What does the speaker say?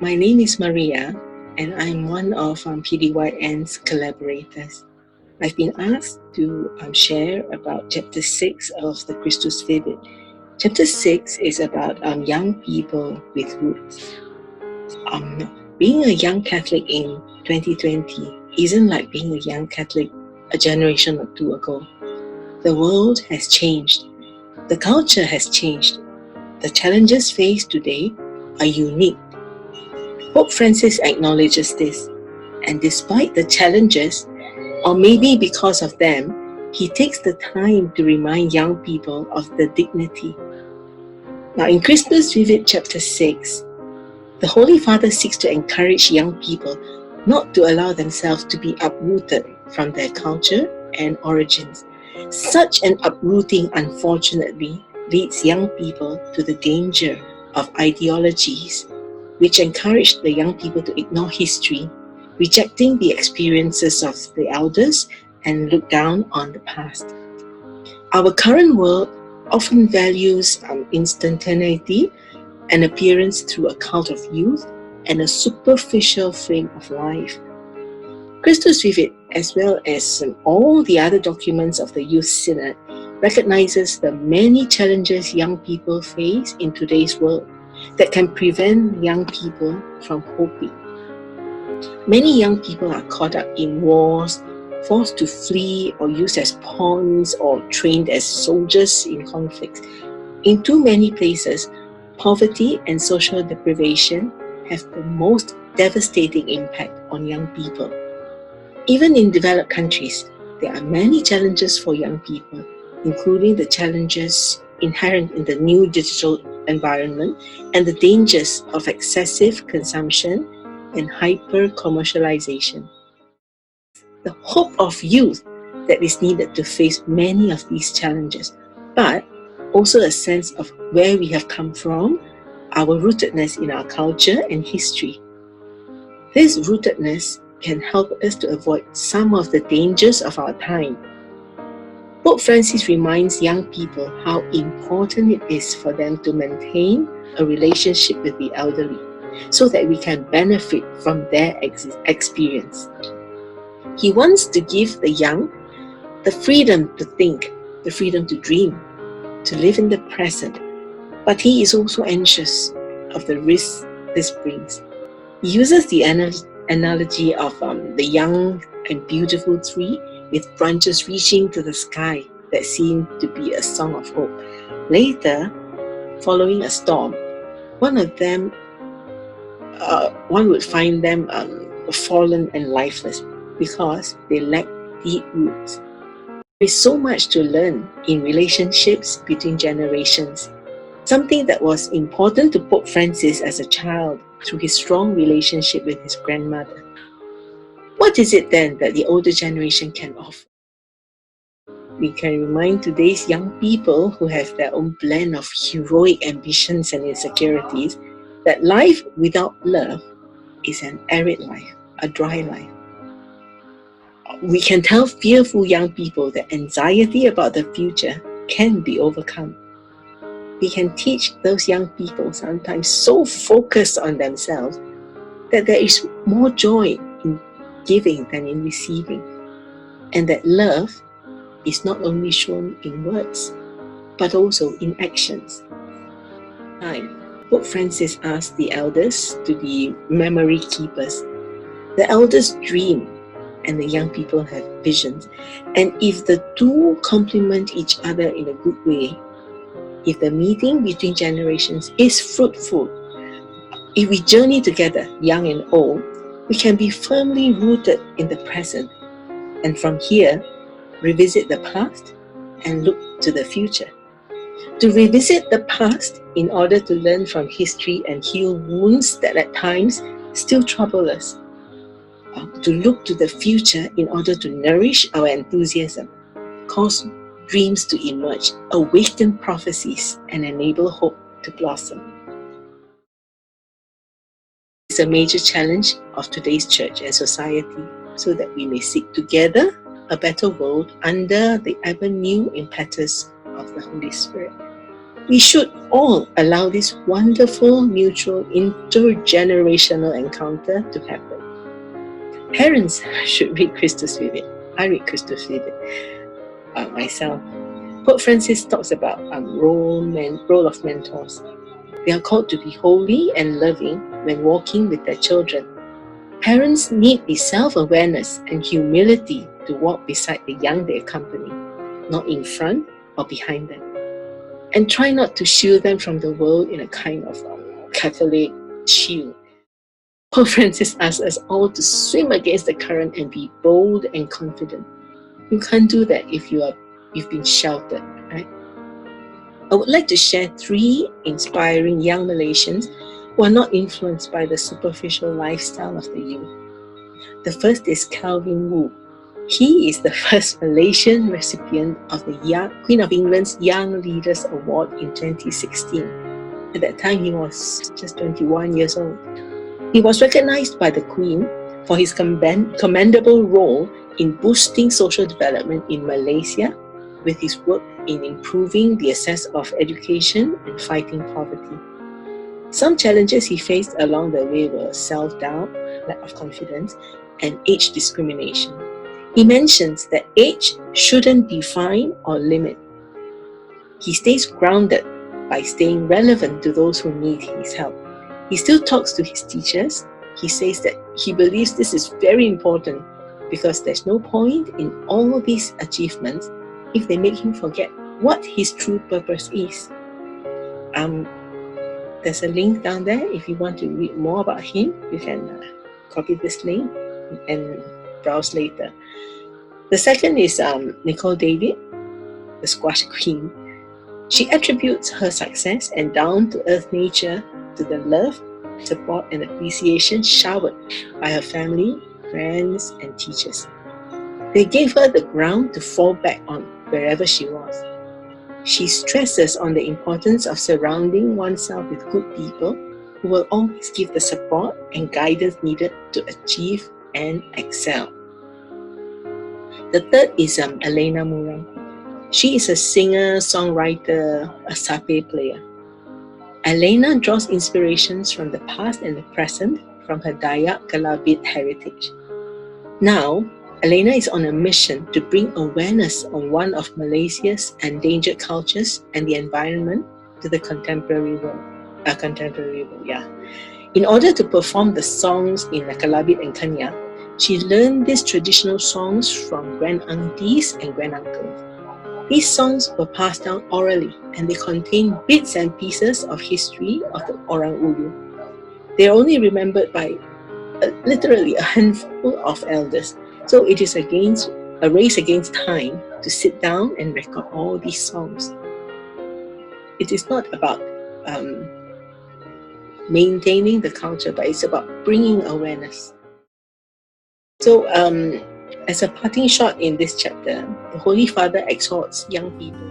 My name is Maria, and I'm one of PDYN's collaborators. I've been asked to share about Chapter 6 of the Christus Vivit. Chapter 6 is about young people with roots. Being a young Catholic in 2020 isn't like being a young Catholic a generation or two ago. The world has changed. The culture has changed. The challenges faced today are unique. Pope Francis acknowledges this, and despite the challenges, or maybe because of them, he takes the time to remind young people of the dignity. Now in Christus Vivit chapter 6, the Holy Father seeks to encourage young people not to allow themselves to be uprooted from their culture and origins. Such an uprooting, unfortunately, leads young people to the danger of ideologies which encourage the young people to ignore history, rejecting the experiences of the elders and look down on the past. Our current world often values instantaneity and appearance through a cult of youth and a superficial frame of life. Christus Vivit, as well as all the other documents of the Youth Synod, recognizes the many challenges young people face in today's world that can prevent young people from hoping. Many young people are caught up in wars, forced to flee or used as pawns or trained as soldiers in conflicts. In too many places, poverty and social deprivation have the most devastating impact on young people. Even in developed countries, there are many challenges for young people, including the challenges inherent in the new digital environment and the dangers of excessive consumption and hyper-commercialization. The hope of youth that is needed to face many of these challenges, but also a sense of where we have come from, our rootedness in our culture and history. This rootedness can help us to avoid some of the dangers of our time. Pope Francis reminds young people how important it is for them to maintain a relationship with the elderly so that we can benefit from their experience. He wants to give the young the freedom to think, the freedom to dream, to live in the present, but he is also anxious of the risks this brings. He uses the analogy of the young and beautiful tree with branches reaching to the sky that seem to be a song of hope. Later, following a storm, one would find them fallen and lifeless because they lack deep roots. There is so much to learn in relationships between generations, something that was important to Pope Francis as a child through his strong relationship with his grandmother. What is it then that the older generation can offer? We can remind today's young people who have their own blend of heroic ambitions and insecurities that life without love is an arid life, a dry life. We can tell fearful young people that anxiety about the future can be overcome. We can teach those young people, sometimes so focused on themselves, that there is more joy in giving than in receiving, and that love is not only shown in words, but also in actions. Pope Francis asked the elders to be memory keepers. The elders dream, and the young people have visions. And if the two complement each other in a good way, if the meeting between generations is fruitful, if we journey together, young and old, we can be firmly rooted in the present, and from here, revisit the past and look to the future. To revisit the past in order to learn from history and heal wounds that at times still trouble us. To look to the future in order to nourish our enthusiasm, cause dreams to emerge, awaken prophecies, and enable hope to blossom. It's a major challenge of today's church and society, so that we may seek together a better world under the ever-new impetus of the Holy Spirit. We should all allow this wonderful, mutual, intergenerational encounter to happen. Parents should read Christus Vivit. I read Christus Vivit myself. Pope Francis talks about role of mentors. They are called to be holy and loving when walking with their children. Parents need the self-awareness and humility to walk beside the young they accompany, not in front or behind them. And try not to shield them from the world in a kind of Catholic shield. Pope Francis asks us all to swim against the current and be bold and confident. You can't do that if you've been sheltered, right? I would like to share 3 inspiring young Malaysians who are not influenced by the superficial lifestyle of the youth. The first is Calvin Wu. He is the first Malaysian recipient of the Queen of England's Young Leaders Award in 2016. At that time, he was just 21 years old. He was recognized by the Queen for his commendable role in boosting social development in Malaysia with his work in improving the access of education and fighting poverty. Some challenges he faced along the way were self-doubt, lack of confidence, and age discrimination. He mentions that age shouldn't define or limit. He stays grounded by staying relevant to those who need his help. He still talks to his teachers. He says that he believes this is very important because there's no point in all these achievements if they make him forget what his true purpose is. There's a link down there. If you want to read more about him, you can copy this link and browse later. The second is Nicole David, the squash queen. She attributes her success and down-to-earth nature to the love, support, and appreciation showered by her family, friends, and teachers. They gave her the ground to fall back on wherever she was. She stresses on the importance of surrounding oneself with good people who will always give the support and guidance needed to achieve and excel. The third is Elena Murang. She is a singer, songwriter, a sape player. Elena draws inspirations from the past and the present from her Dayak Kelabit heritage. Now, Elena is on a mission to bring awareness on one of Malaysia's endangered cultures and the environment to the contemporary world. In order to perform the songs in Kelabit and Kenya, she learned these traditional songs from grand-aunties and grand-uncles. These songs were passed down orally, and they contain bits and pieces of history of the Orang Ulu. They are only remembered by literally a handful of elders. So it is a race against time to sit down and record all these songs. It is not about maintaining the culture, but it's about bringing awareness. So as a parting shot in this chapter, the Holy Father exhorts young people